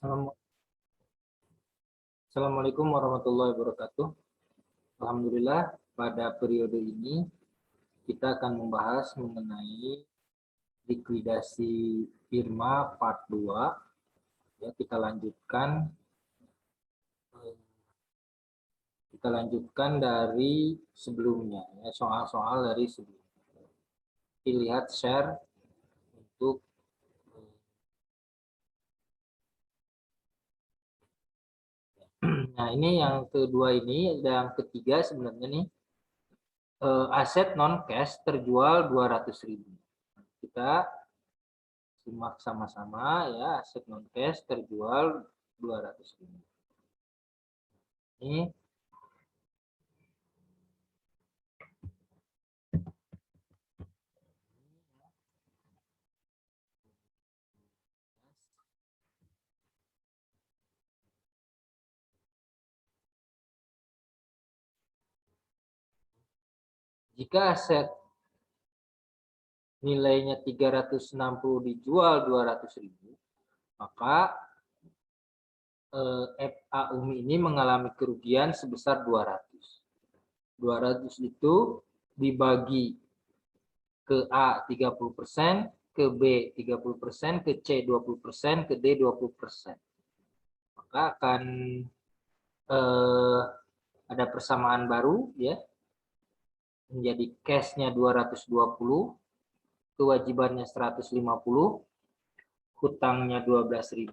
Assalamualaikum warahmatullahi wabarakatuh. Alhamdulillah, pada periode ini kita akan membahas mengenai likuidasi firma part 2. Ya, kita lanjutkan dari sebelumnya, ya, soal-soal dari sebelumnya. Dilihat share untuk nah, ini yang kedua, ini yang ketiga sebenarnya nih, aset non cash terjual 200.000. Kita simak sama-sama ya, aset non cash terjual 200.000. Ini jika aset nilainya 360 dijual 200.000, maka FA Umi ini mengalami kerugian sebesar 200. 200 itu dibagi ke A 30%, ke B 30%, ke C 20%, ke D 20%. Maka akan ada persamaan baru ya, menjadi cash-nya 220, kewajibannya 150, hutangnya 12.000,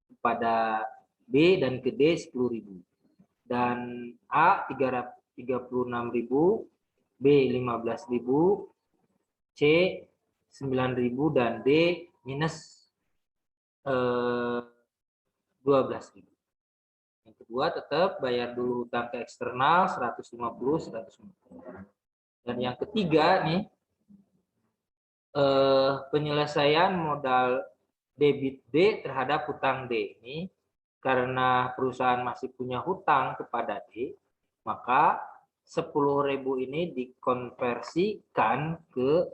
kepada B dan ke D 10.000. Dan A 36.000, B 15.000, C 9.000, dan D minus 12.000. Yang kedua tetap bayar dulu hutang ke eksternal 150, 150. Dan yang ketiga nih, penyelesaian modal debit D terhadap hutang D ini, karena perusahaan masih punya hutang kepada D, maka 10.000 ini dikonversikan ke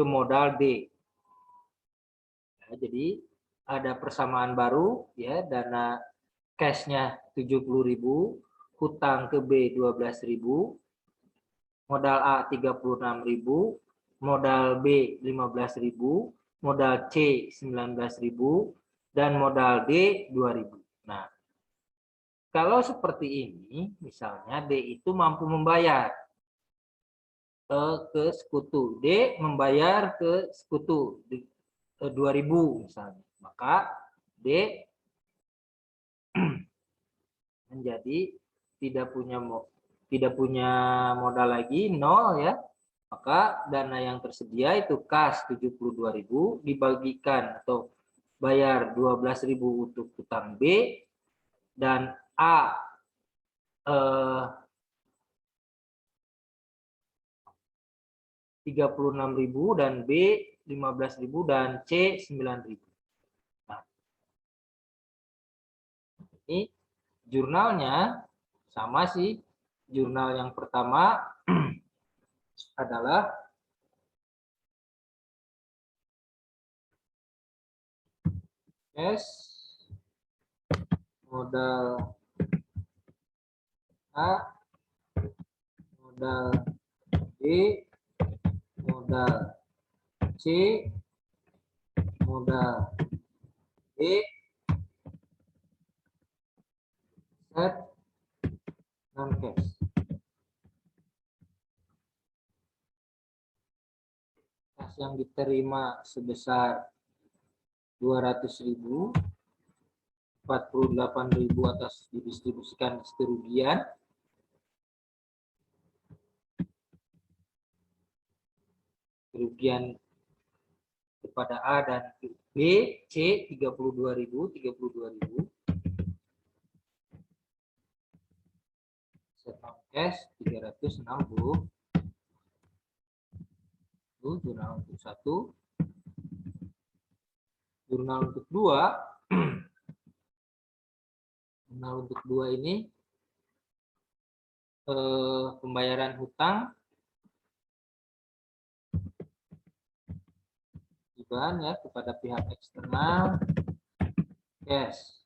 modal D. Ya, jadi ada persamaan baru ya, dana cashnya 70.000, hutang ke B 12.000, modal A 36.000, modal B 15.000, modal C 19.000, dan modal D 2.000. Nah, kalau seperti ini, misalnya D itu mampu membayar ke sekutu, D membayar ke sekutu 2.000 misalnya, maka D menjadi tidak punya modal lagi, 0 ya. Maka dana yang tersedia itu kas 72.000 dibagikan atau bayar 12.000 untuk hutang B, dan A 36.000, dan B 15.000, dan C 9.000. Nah, ini jurnalnya sama sih. Jurnal yang pertama adalah S modal A, modal B, modal C, modal D, set non cash. Kas yang diterima sebesar 200.000, 48.000 atas didistribusikan kerugian, kepada A dan B, C 32.000, 32.000, set non cash 360. Itu jurnal untuk 1. Jurnal untuk 2. Jurnal untuk 2 ini pembayaran hutang kan ya kepada pihak eksternal cash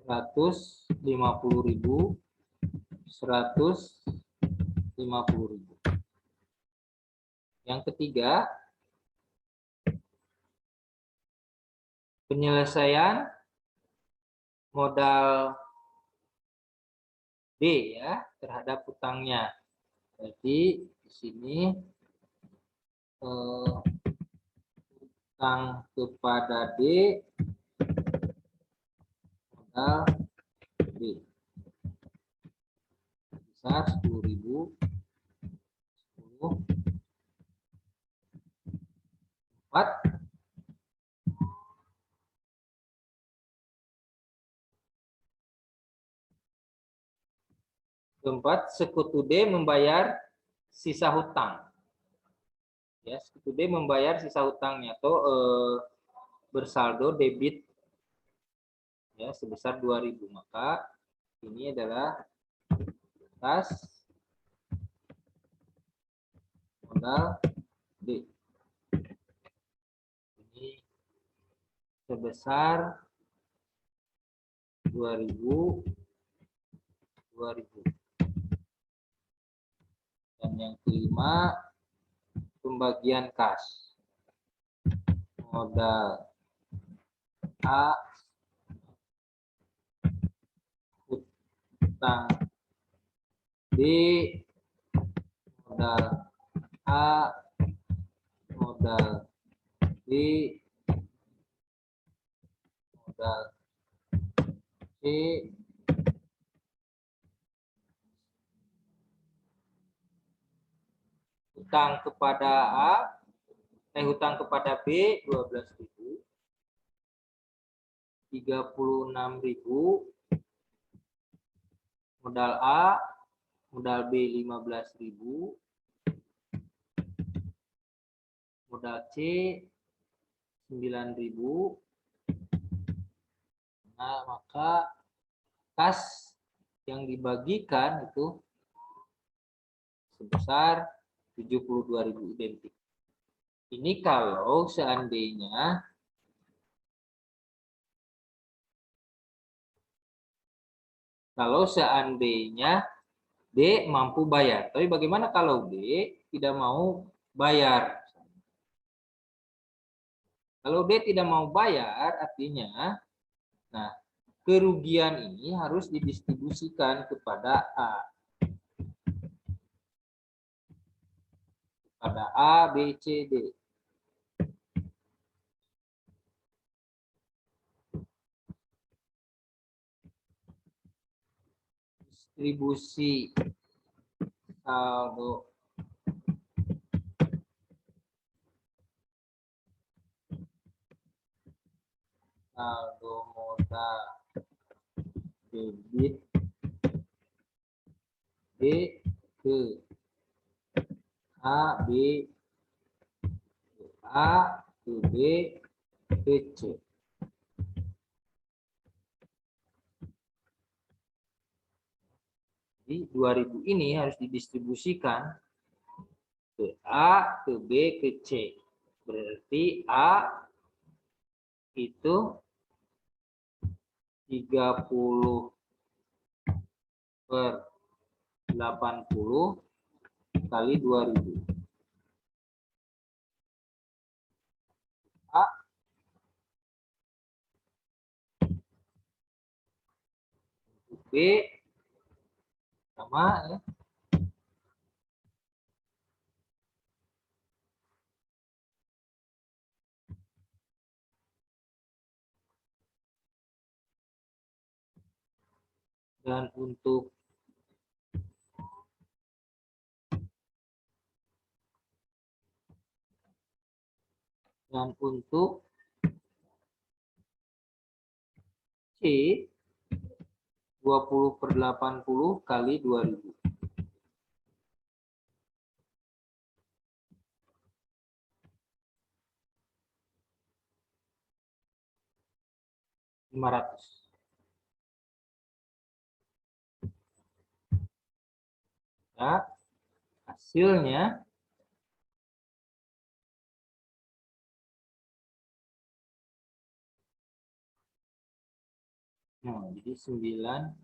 150.000, 150.000. Yang ketiga, penyelesaian modal D ya terhadap utangnya. Jadi di sini utang kepada D, modal D besar 10.000, 10, 4, keempat, sekutu D membayar sisa hutang. Ya, sekutu D membayar sisa hutangnya atau bersaldo debit ya sebesar 2.000. Maka ini adalah kas modal D. Ini sebesar 2.000. Dan yang kelima, pembagian kas. Modal A, hutang B, modal A, modal B, modal C, hutang kepada A, hutang kepada B 12.000, 36.000, modal A, modal B 15.000, modal C 9.000. Nah, maka kas yang dibagikan itu sebesar 72.000 identik. Ini kalau seandainya D mampu bayar. Tapi bagaimana kalau D tidak mau bayar? Kalau D tidak mau bayar, artinya, nah, kerugian ini harus didistribusikan kepada A. Pada A, B, C, D. Distribusi saldo modal debit D ke A, B, A ke B ke C. Jadi 2.000 ini harus didistribusikan ke A, ke B, ke C. Berarti A itu 30 per 80 kali 2.000. A B sama ya. Dan untuk C 20 per 80 kali 2.000. 500. Ya, hasilnya Nah, jadi 9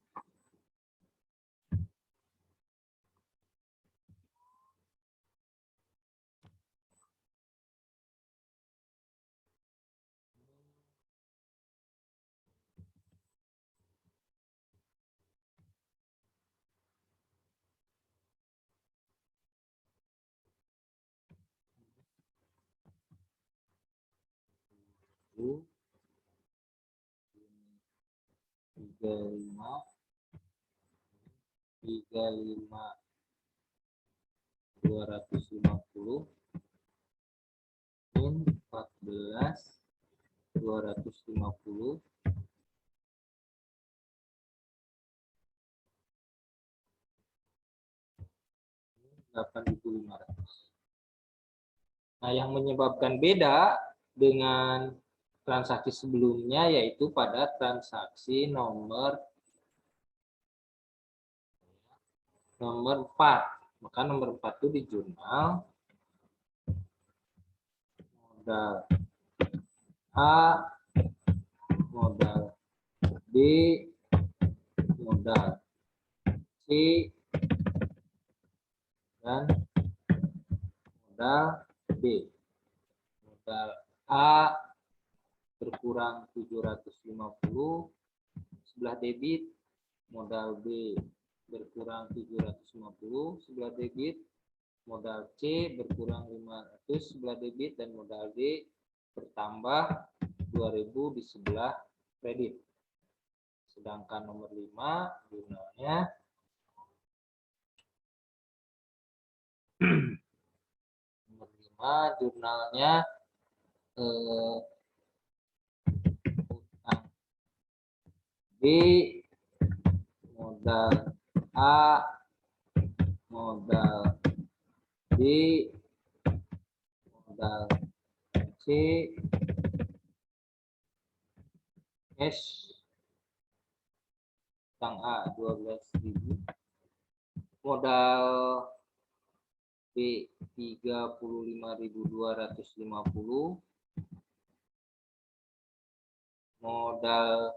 35 250 min 14 250 8.500. Nah, yang menyebabkan beda dengan transaksi sebelumnya yaitu pada transaksi nomor 4. Maka nomor 4 itu di jurnal modal A, modal B, modal C, dan modal B. Modal A berkurang 750 sebelah debit, modal B berkurang 750 sebelah debit, modal C berkurang 500 sebelah debit, dan modal D bertambah 2000 di sebelah kredit. Sedangkan nomor 5 jurnalnya nomor 5 jurnalnya utang B, modal A, modal B, modal C, cash utang A 12.000, modal B 35.250, modal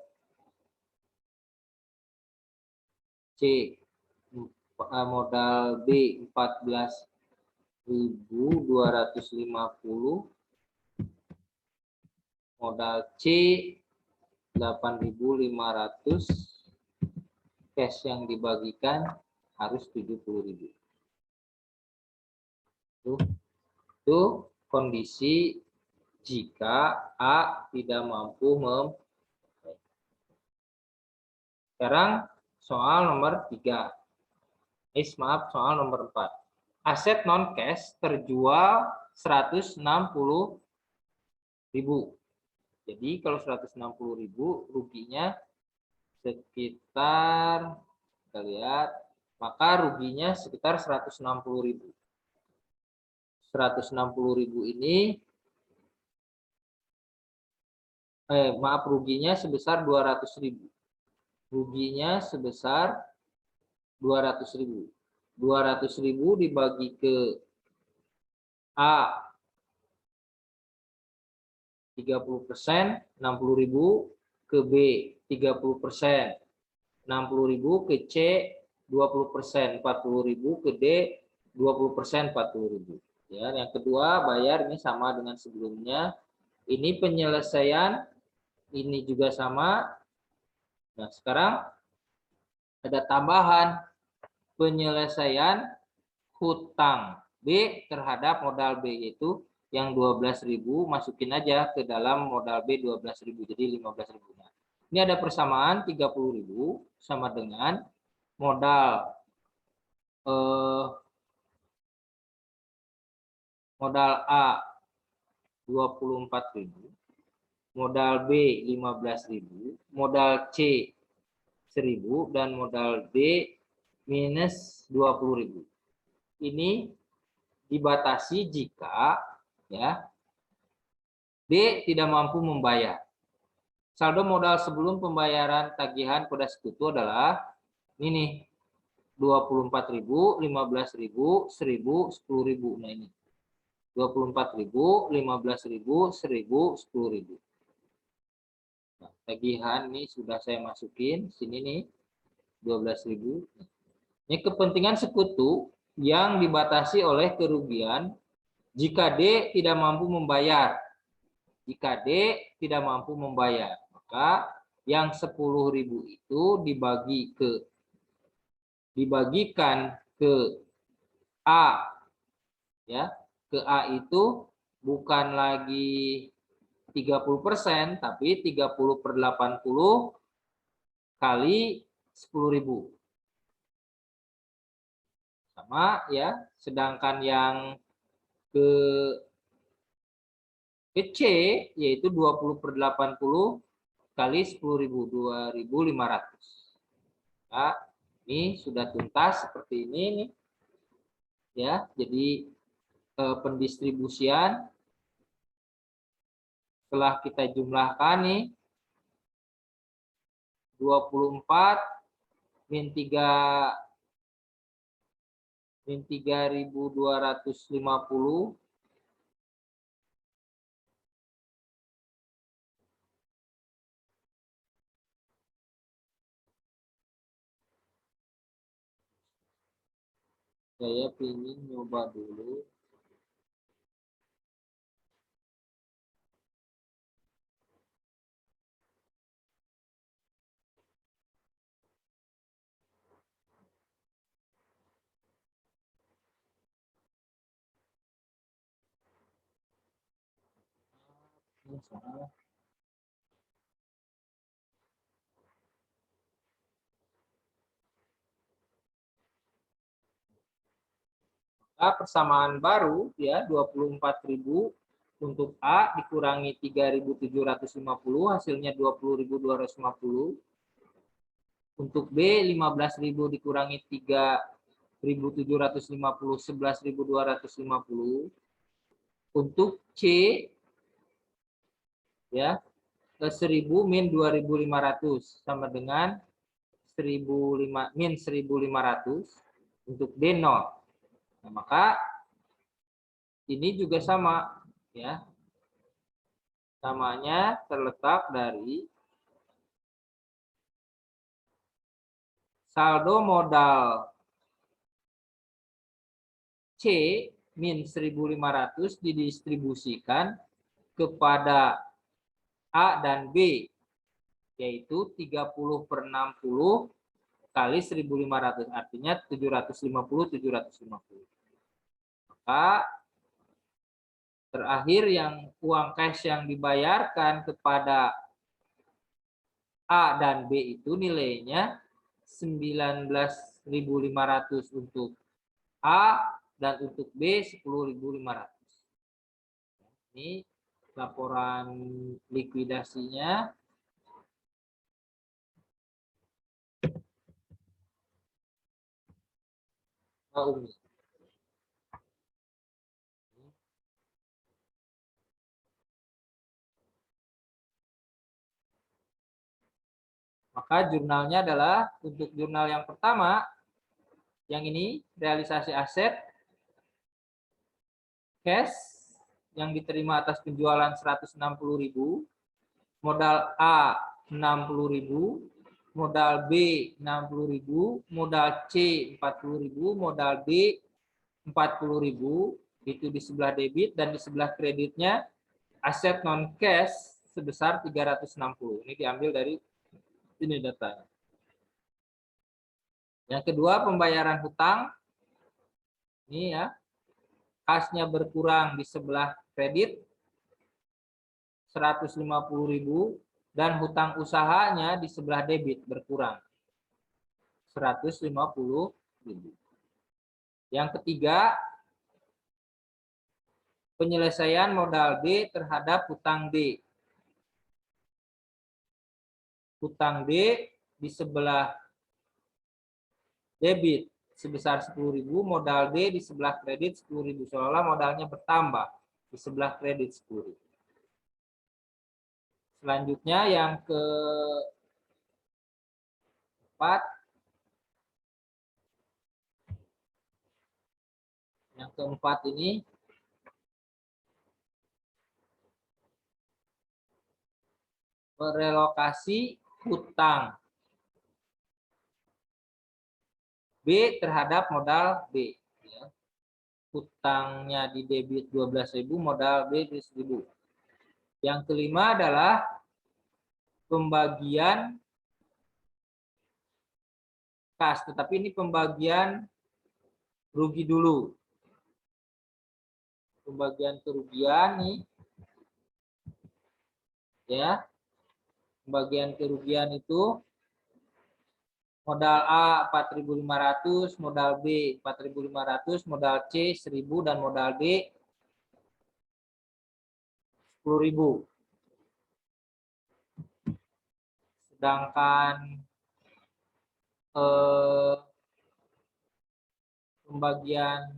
C modal B 14.250, modal C 8.500, cash yang dibagikan harus 70.000. Itu kondisi jika A tidak mampu Sekarang soal nomor 3. Soal nomor 4. Aset non cash terjual 160.000. Jadi kalau 160.000 ruginya sekitar, kita lihat, maka ruginya sekitar 160.000. 160.000 ini ruginya sebesar 200.000. Ruginya sebesar 200.000. 200.000 dibagi ke A 30%, 60.000, ke B 30%, 60.000, ke C 20%, 40.000, ke D 20%, 40.000. Ya, yang kedua bayar ini sama dengan sebelumnya. Ini penyelesaian, ini juga sama. Nah, sekarang ada tambahan penyelesaian hutang B terhadap modal B, yaitu yang 12.000 masukin aja ke dalam modal B 12.000, jadi 15.000. Nah, ini ada persamaan 30.000 sama dengan modal modal A 24.000, modal B 15.000, modal C 1.000, dan modal D minus 20.000. Ini dibatasi jika ya D tidak mampu membayar. Saldo modal sebelum pembayaran tagihan pada sekutu adalah ini nih, 24.000, 15.000, 1.000, 10.000. Nah ini 24.000, 15.000, 1.000, 10.000. tagihan ini sudah saya masukin sini nih 12.000. Ini kepentingan sekutu yang dibatasi oleh kerugian jika D tidak mampu membayar. Jika D tidak mampu membayar, maka yang 10.000 itu dibagikan ke A, ya. Ke A itu bukan lagi 30%, tapi 30/80 kali 10.000. Sama ya, sedangkan yang ke C yaitu 20/80 kali 10.000, 2.500. Nah, ini sudah tuntas seperti ini nih. Ya, jadi pendistribusian setelah kita jumlahkan nih 24 min 3.250 saya ingin nyoba dulu. Ini salah. Maka persamaan baru ya 24.000 untuk A dikurangi 3.750 hasilnya 20.250. Untuk B 15.000 dikurangi 3.750 11.250. Untuk C ya 1.000 min 2.500 sama dengan 1.005 min 1.500. Untuk D 0. Nah, maka ini juga sama ya. Samanya terletak dari saldo modal C min 1.500 didistribusikan kepada A dan B, yaitu 30/60 kali 1.500, artinya 750. Maka terakhir yang uang cash yang dibayarkan kepada A dan B itu nilainya 19.500 untuk A dan untuk B 10.500. Ini laporan likuidasinya. Maka jurnalnya adalah untuk jurnal yang pertama, yang ini realisasi aset, cash yang diterima atas penjualan 160.000, modal A 60.000, modal B 60.000, modal C 40.000, modal D 40.000, itu di sebelah debit, dan di sebelah kreditnya aset non cash sebesar 360. Ini diambil dari ini data. Yang kedua, pembayaran hutang. Ini ya, kasnya berkurang di sebelah kredit 150.000 dan hutang usahanya di sebelah debit berkurang 150.000. Yang ketiga, penyelesaian modal D terhadap hutang D. Hutang D di sebelah debit sebesar 10.000, modal D di sebelah kredit 10.000, seolah modalnya bertambah di sebelah kredit 10.000. Selanjutnya yang keempat, ini relokasi hutang B terhadap modal B. Ya. Hutangnya di debit 12.000, modal B 1.000. Yang kelima adalah pembagian kas, tetapi ini pembagian rugi dulu. Pembagian kerugian nih. Ya. Pembagian kerugian itu modal A 4.500, modal B 4.500, modal C 1.000 dan modal D 10.000. Sedangkan pembagian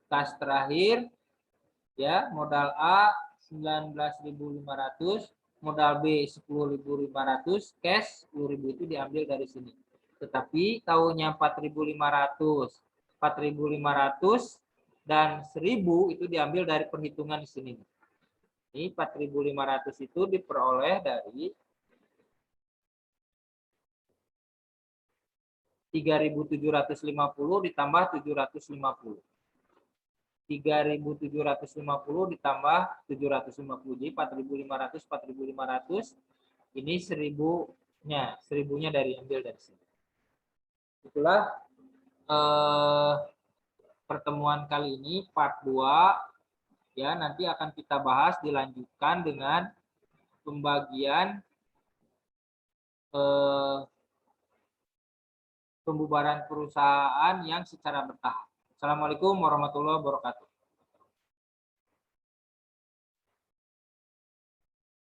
kas terakhir ya, modal A 19.500, modal B 10.500, cash 10.000 itu diambil dari sini. Tetapi tahunya 4.500, 4.500 dan 1.000 itu diambil dari perhitungan di sini. Ini 4.500 itu diperoleh dari 3.750 ditambah 750. 3.750 ditambah 750. Jadi 4.500, 4.500. Ini 1.000-nya. 1.000-nya ambil dari sini. Itulah pertemuan kali ini, part 2. Ya, nanti akan kita bahas, dilanjutkan dengan pembagian pembubaran perusahaan yang secara bertahap. Assalamualaikum warahmatullahi wabarakatuh.